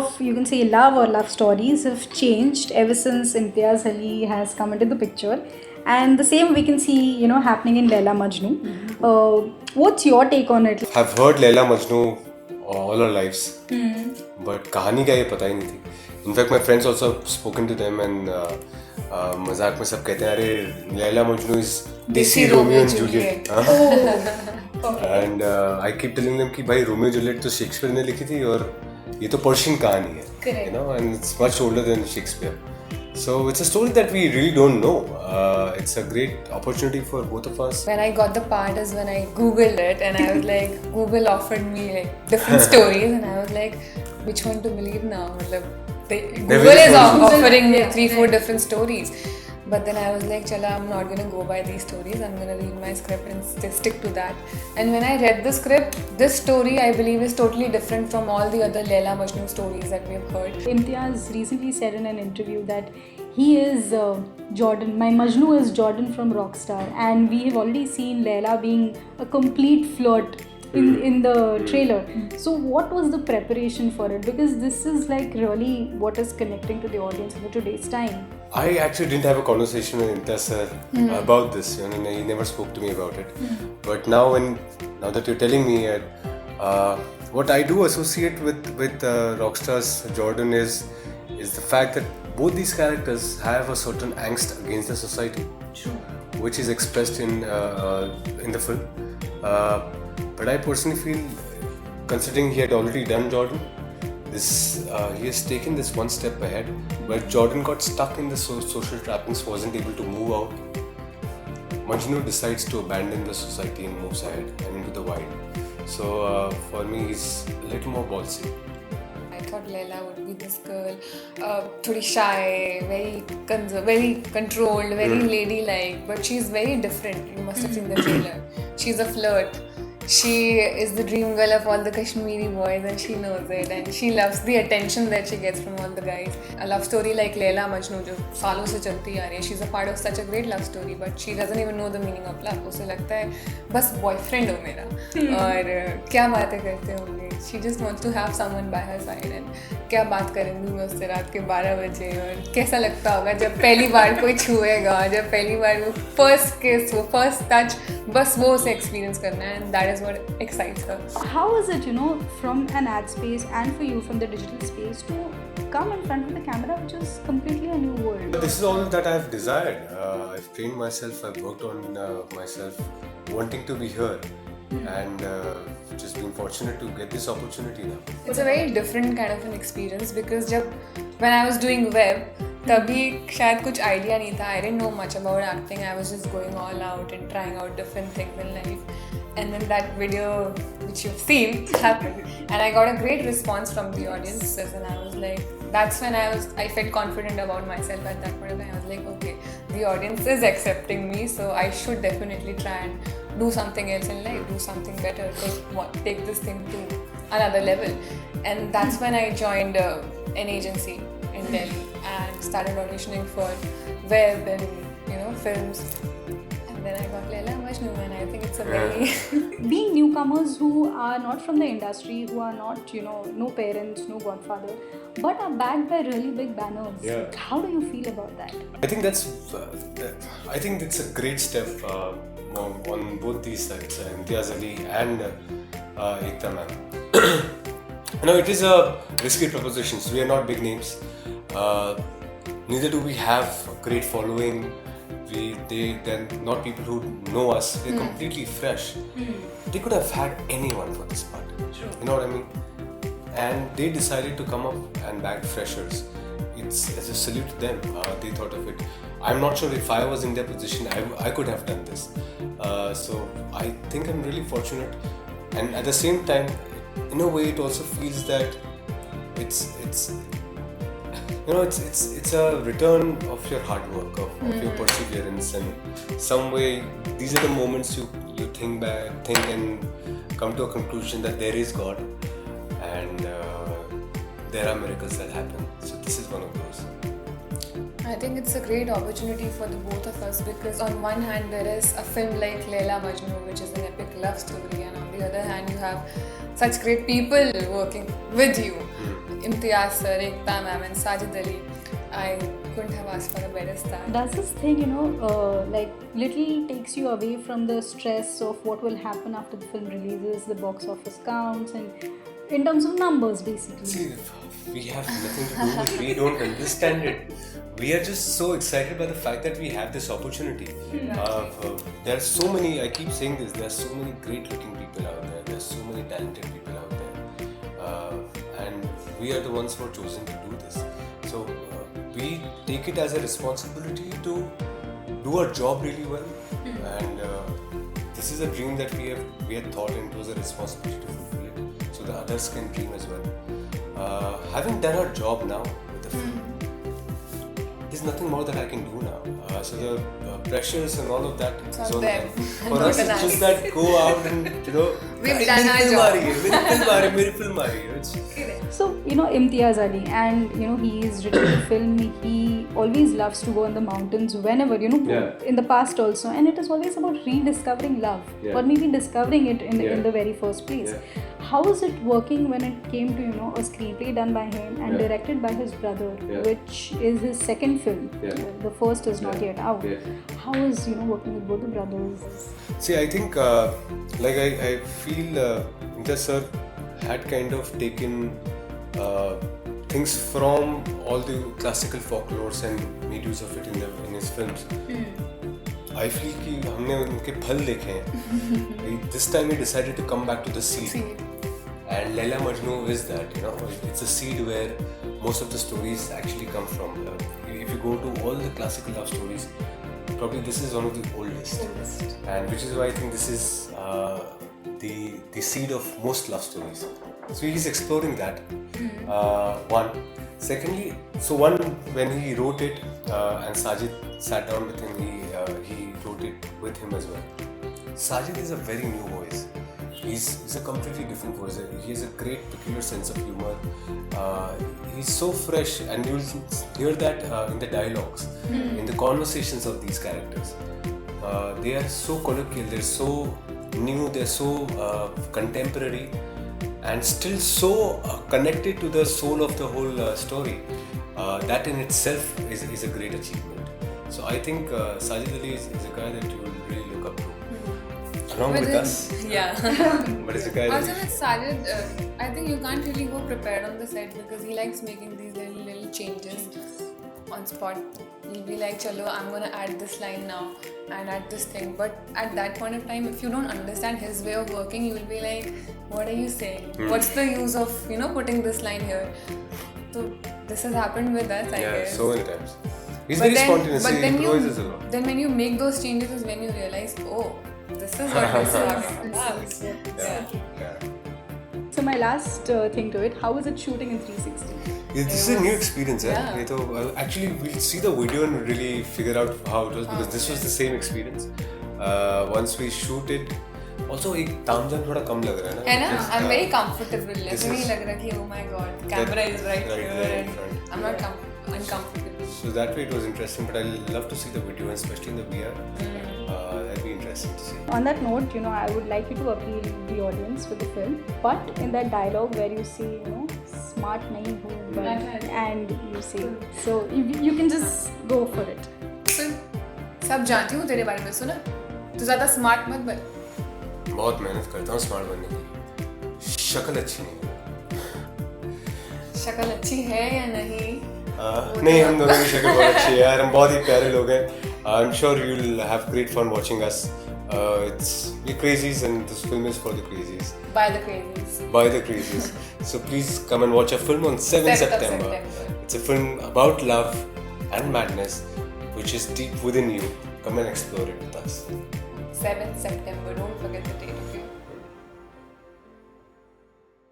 of, you can say, love or love stories have changed ever since Imtiaz Ali has come into the picture. And the same we can see, happening in Laila Majnu. What's your take on it? I've heard Laila Majnu all our lives, but कहानी क्या ये पता ही नहीं थी. In fact, my friends also have spoken to them and मजाक में सब कहते हैं अरे Laila Majnu is देसी Romeo and Juliet. And I keep telling them कि भाई Romeo and Juliet तो शेक्सपियर ने लिखी थी और ये तो पर्शियन कहानी है. Correct. And it's much older than Shakespeare. So it's a story that we really don't know. It's a great opportunity for both of us. When I got the part is when I googled it and I was like, Google offered me like different stories and I was like, which one to believe now? Google is offering me 3-4 different stories. But then I was like, chala, I'm not going to go by these stories. I'm going to read my script and stick to that. And when I read the script, this story I believe is totally different from all the other Laila Majnu stories that we've heard. Imtiaz recently said in an interview that he is Jordan. My Majnu is Jordan from Rockstar. And we have already seen Laila being a complete flirt in the trailer. So what was the preparation for it? Because this is like really what is connecting to the audience in today's time. I actually didn't have a conversation with Imtiaz sir about this. He never spoke to me about it. But now that you're telling me, what I do associate with Rockstar's Jordan is the fact that both these characters have a certain angst against the society, which is expressed in the film. But I personally feel, considering he had already done Jordan, he has taken this one step ahead, but Jordan got stuck in the social trappings, wasn't able to move out. Majnu decides to abandon the society and moves ahead and into the wild. So for me, he's a little more ballsy. I thought Laila would be this girl, thodi shy, very controlled, very ladylike, but she's very different. You must have seen the trailer. She's a flirt. She is the dream girl of all the Kashmiri boys and she knows it and she loves the attention that she gets from all the guys. A love story like Laila Majnu जो सालों से चलती आ रही है, she's a part of such a great love story but she doesn't even know the meaning of love. उसे लगता है बस boyfriend हो मेरा और क्या बातें करते होंगे. She just wants to have someone by her side and क्या बात करेंगी मैं उससे रात के 12 बजे और कैसा लगता होगा जब पहली बार कोई छुएगा, जब पहली बार वो first kiss, वो first touch, बस वो उसे experience करना है and that is what excites her. How is it, from an ad space and for you from the digital space to come in front of the camera, which is completely a new world? This is all that I've desired. I've trained myself, I've worked on myself, wanting to be here. And just being fortunate to get this opportunity now. It's a very different kind of an experience because when I was doing web, तभी शायद कुछ idea नहीं था. I didn't know much about acting. I was just going all out and trying out different things in life. And then that video which you've seen happened. And I got a great response from the audiences and I was like, that's when I felt confident about myself at that point. And I was like, okay, the audience is accepting me, so I should definitely try and do something else in life, do something better, take this thing to another level. And that's when I joined an agency in Delhi and started auditioning for web and films. And then I got Laila Majnu and I think it's a very... Being newcomers who are not from the industry, who are not, no parents, no godfather, but are backed by really big banners. Yeah. How do you feel about that? I think that's a great step on both these sides, Imtiaz Ali and Ekta ma'am. It is a risky proposition. So we are not big names. Neither do we have a great following. They're not people who know us. They're completely fresh. They could have had anyone for this part. Sure. You know what I mean? And they decided to come up and back freshers. It's a salute to them. They thought of it. I'm not sure if I was in their position, I could have done this. So I think I'm really fortunate. And at the same time, in a way, it also feels that it's a return of your hard work, of your perseverance, and some way these are the moments you think back, and come to a conclusion that there is God, and there are miracles that happen. So this is one of those. I think it's a great opportunity for the both of us because on one hand there is a film like Laila Majnu, which is an epic love story, and on the other hand you have such great people working with you Imtiaz sir, Ekta ma'am, and Sajid Ali. I couldn't have asked for a better star. Does this thing, like little takes you away from the stress of what will happen after the film releases, the box office counts, and in terms of numbers, basically? See, we have nothing to do with. We don't understand it. We are just so excited by the fact that we have this opportunity. There are so many. I keep saying this. There are so many great-looking people out there. There are so many talented people out there, and we are the ones who are chosen to do this. So we take it as a responsibility to do our job really well, and this is a dream that we had thought, and it was a responsibility to fulfill it, so the others can dream as well. Having done our job now with the film, there's nothing more that I can do now. So the pressures and all of that is on them. For us, it's just that go out and We've done our job. मेरी film आ रही है. So, Imtiaz Ali, and he's written the film. He always loves to go in the mountains whenever, in the past also, and it is always about rediscovering love, or maybe discovering it in the very first place. How is it working when it came to a screenplay done by him and directed by his brother, which is his second film? The first is not yet out. How is working with both the brothers? See, I think I feel Imtiaz sir had kind of taken things from all the classical folklores and made use of it in his films. I feel कि हमने उनके फल देखे हैं. This time he decided to come back to the seed. And Laila Majnu is that, it's a seed where most of the stories actually come from. If you go to all the classical love stories, probably this is one of the oldest. And which is why I think this is the seed of most love stories. So he's exploring that. One. Secondly, when he wrote it and Sajid sat down with him, he wrote it with him as well. Sajid is a very new voice. He's a completely different voice. He has a great peculiar sense of humor. He's so fresh, and you'll hear that in the dialogues, in the conversations of these characters. They are so colloquial, they're so new, they're so contemporary, and still so connected to the soul of the whole story. That in itself is a great achievement. So I think Sajid Ali is a guy that you will really look up to. Along with us. Yeah. But it's a guy also with Sajid, I think you can't really go prepared on the set because he likes making these little changes on spot. He'll be like, chalo, I'm gonna add this line now and add this thing. But at that point of time, if you don't understand his way of working, you will be like, what are you saying? What's the use of putting this line here? So this has happened with us, I guess. Yeah, so many times. He's very spontaneous. He improvizes a lot. Then when you make those changes is when you realize, oh, this is what this is about. So my last thing to it, how is it shooting in 360? This is a new experience. Actually, we'll see the video and really figure out how it was, because this was the same experience. Once we shoot it, also एक तामझाम थोड़ा कम लग रहा है ना? I'm very comfortable. ऐसे नहीं लग रहा कि oh my god, the camera is right here and I'm not uncomfortable. So that way it was interesting, but I love to see the video, and especially in the VR. That'd be interesting to see. On that note, I would like you to appeal the audience for the film, but in that dialogue where you say, smart nahi hu, but and you say, so you can just go for it. सुन, सब जानती हूँ तेरे बारे में, सुना? तू ज़्यादा smart मत बन. बहुत मेहनत करता हूँ स्मार्ट बनने की. शक्ल अच्छी नहीं है. शक्ल अच्छी है या नहीं? नहीं, हम दोनों की शक्ल बहुत अच्छी है यार. हम बहुत ही प्यारे लोग हैं. I'm sure you'll have great fun watching us. We're crazies, and this film is for the crazies. By the crazies. By the crazies. So please come and watch our film on 7th September. It's a film about love and madness, which is deep within you. Come and explore it with us. 7th September. Don't forget the date, okay?